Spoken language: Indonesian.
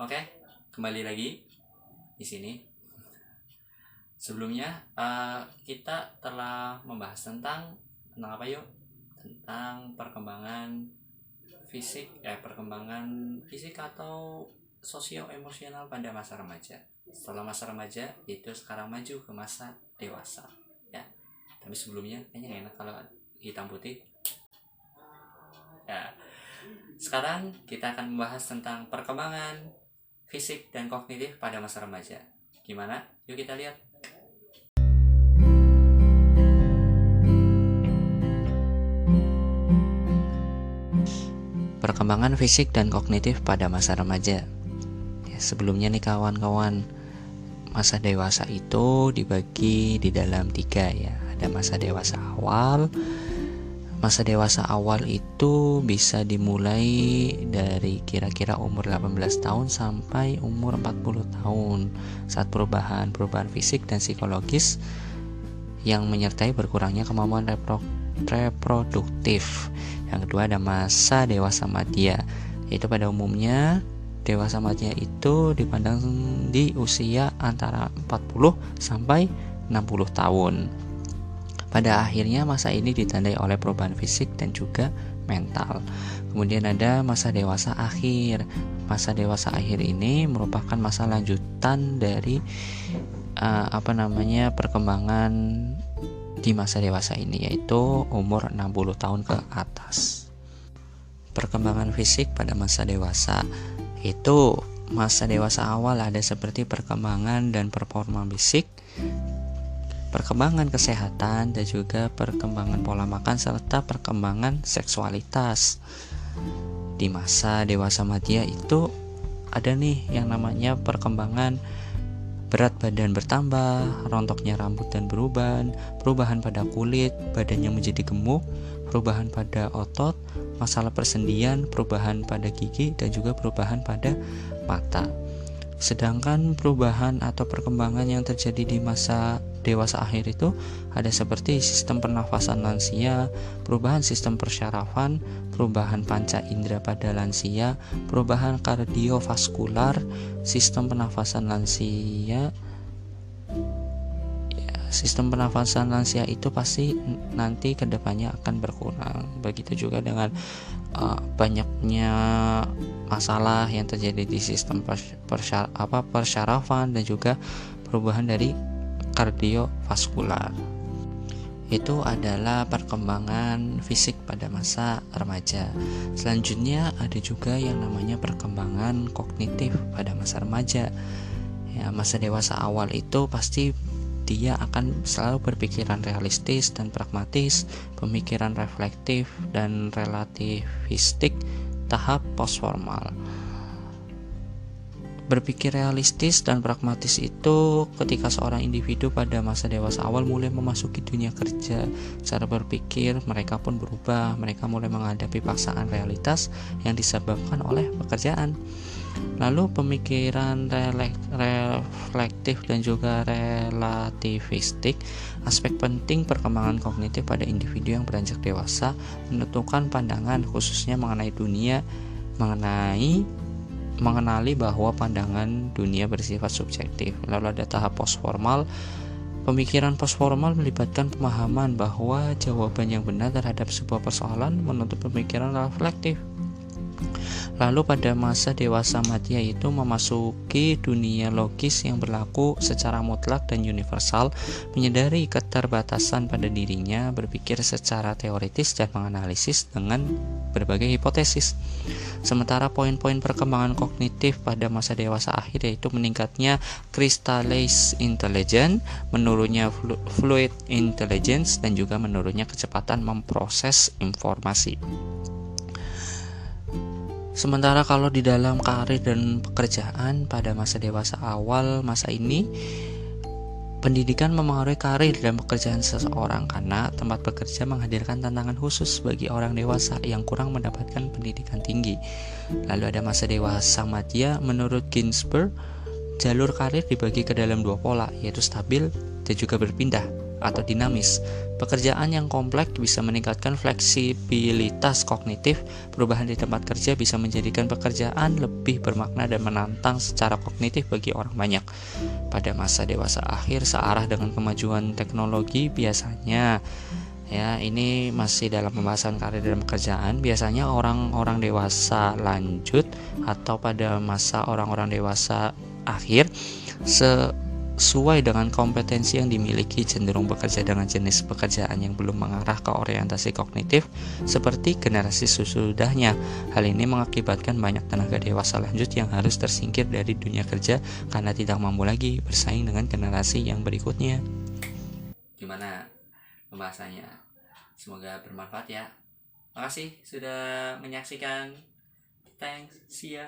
Oke, kembali lagi di sini. Sebelumnya kita telah membahas tentang apa yuk? Tentang perkembangan fisik atau sosio-emosional pada masa remaja. Setelah masa remaja itu sekarang maju ke masa dewasa, ya. Tapi sebelumnya kayaknya enak kalau hitam putih. Ya. Sekarang kita akan membahas tentang perkembangan fisik dan kognitif pada masa remaja. Gimana? Yuk kita lihat. Perkembangan fisik dan kognitif pada masa remaja. Ya, sebelumnya nih kawan-kawan, masa dewasa itu dibagi di dalam 3 ya. Ada masa dewasa awal. Masa dewasa awal itu bisa dimulai dari kira-kira umur 18 tahun sampai umur 40 tahun saat perubahan fisik dan psikologis yang menyertai berkurangnya kemampuan reproduktif. Yang kedua ada masa dewasa madya, yaitu pada umumnya dewasa madya itu dipandang di usia antara 40 sampai 60 tahun. Pada akhirnya masa ini ditandai oleh perubahan fisik dan juga mental. Kemudian ada masa dewasa akhir. Masa dewasa akhir ini merupakan masa lanjutan dari perkembangan di masa dewasa ini, yaitu umur 60 tahun ke atas. Perkembangan fisik pada masa dewasa itu masa dewasa awal ada seperti perkembangan dan performa fisik, perkembangan kesehatan, dan juga perkembangan pola makan serta perkembangan seksualitas. Di masa dewasa madya itu ada nih yang namanya perkembangan berat badan bertambah, rontoknya rambut dan beruban, perubahan pada kulit, badannya menjadi gemuk, perubahan pada otot, masalah persendian, perubahan pada gigi, dan juga perubahan pada mata. Sedangkan perubahan atau perkembangan yang terjadi di masa dewasa akhir itu ada seperti sistem pernafasan lansia, perubahan sistem persyarafan, perubahan panca indera pada lansia, perubahan kardiovaskular, sistem pernafasan lansia. Sistem pernafasan lansia itu pasti nanti kedepannya akan berkurang. Begitu juga dengan banyaknya masalah yang terjadi di sistem persyarafan dan juga perubahan dari kardiovaskular. Itu adalah perkembangan fisik pada masa remaja. Selanjutnya ada juga yang namanya perkembangan kognitif pada masa remaja. Ya, masa dewasa awal itu pasti dia akan selalu berpikiran realistis dan pragmatis, pemikiran reflektif dan relativistik tahap postformal. Berpikir realistis dan pragmatis itu ketika seorang individu pada masa dewasa awal mulai memasuki dunia kerja. Cara berpikir mereka pun berubah, mereka mulai menghadapi paksaan realitas yang disebabkan oleh pekerjaan. Lalu pemikiran reflektif dan juga relativistik, aspek penting perkembangan kognitif pada individu yang beranjak dewasa, menentukan pandangan khususnya mengenai dunia, mengenali bahwa pandangan dunia bersifat subjektif. Lalu ada tahap postformal. Pemikiran postformal melibatkan pemahaman bahwa jawaban yang benar terhadap sebuah persoalan menuntut pemikiran reflektif. Lalu pada masa dewasa madya itu memasuki dunia logis yang berlaku secara mutlak dan universal, menyadari keterbatasan pada dirinya, berpikir secara teoritis dan menganalisis dengan berbagai hipotesis. Sementara poin-poin perkembangan kognitif pada masa dewasa akhir yaitu meningkatnya crystallized intelligence, menurunnya fluid intelligence, dan juga menurunnya kecepatan memproses informasi. Sementara kalau di dalam karir dan pekerjaan pada masa dewasa awal masa ini, pendidikan memengaruhi karir dan pekerjaan seseorang karena tempat bekerja menghadirkan tantangan khusus bagi orang dewasa yang kurang mendapatkan pendidikan tinggi. Lalu ada masa dewasa madya. Menurut Ginsberg, jalur karir dibagi ke dalam 2 pola, yaitu stabil dan juga berpindah. atau dinamis. Pekerjaan yang kompleks bisa meningkatkan fleksibilitas kognitif. Perubahan di tempat kerja bisa menjadikan pekerjaan lebih bermakna dan menantang secara kognitif bagi orang banyak. Pada masa dewasa akhir, searah dengan kemajuan teknologi, biasanya ya ini masih dalam pembahasan karir dan pekerjaan, biasanya orang-orang dewasa lanjut atau pada masa orang-orang dewasa akhir sesuai dengan kompetensi yang dimiliki cenderung bekerja dengan jenis pekerjaan yang belum mengarah ke orientasi kognitif seperti generasi sesudahnya. Hal ini mengakibatkan banyak tenaga dewasa lanjut yang harus tersingkir dari dunia kerja karena tidak mampu lagi bersaing dengan generasi yang berikutnya. Gimana pembahasannya? Semoga bermanfaat ya. Makasih sudah menyaksikan. Thanks, see ya.